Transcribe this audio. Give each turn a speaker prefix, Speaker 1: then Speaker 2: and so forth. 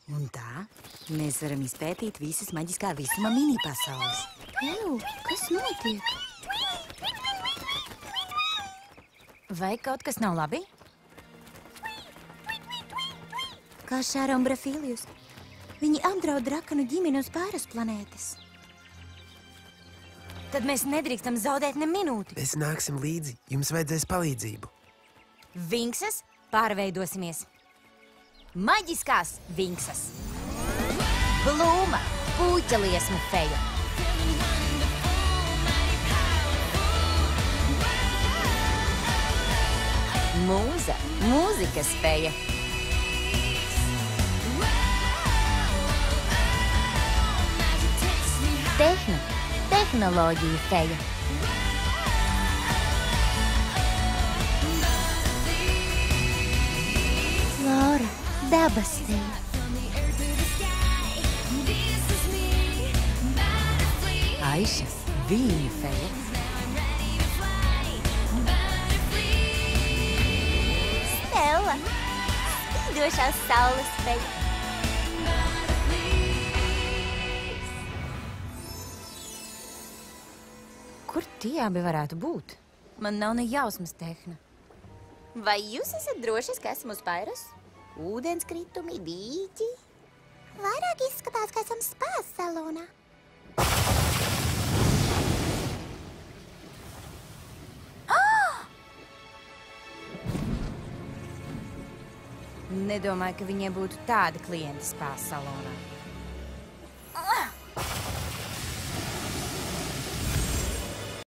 Speaker 1: Un tā mēs varam izpētīt visas maģiskā visuma mini-pasaules.
Speaker 2: Ew, kas notiek?
Speaker 1: Vai kaut kas nav labi? Kā Šāra un Brafīlijus. Viņi apdraud drakanu ģimeni uz pāris planētas. Tad mēs nedrīkstam zaudēt ne minūti.
Speaker 3: Mēs nāksim līdzi. Jums vajadzēs palīdzību.
Speaker 1: Vinksas, pārveidosimies. Maģiskās vinksas. Blūma, puķeliesmu feja. Mūza, mūzikas feja. Tehna, tehnoloģija feja. Flora, dabas feja. Aiša, vīņu feja.
Speaker 2: Stella, spīdošās saules feja.
Speaker 1: Kur tie abi varētu būt? Man nav ne jausmas, Tehna.
Speaker 2: Vai jūs esat drošas, ka esam uz Pairas? Ūdenskritumi, dīķi? Vairāk izskatās, ka esam spās salonā.
Speaker 1: Nedomāju, ka viņiem būtu tāda klienta spās salonā.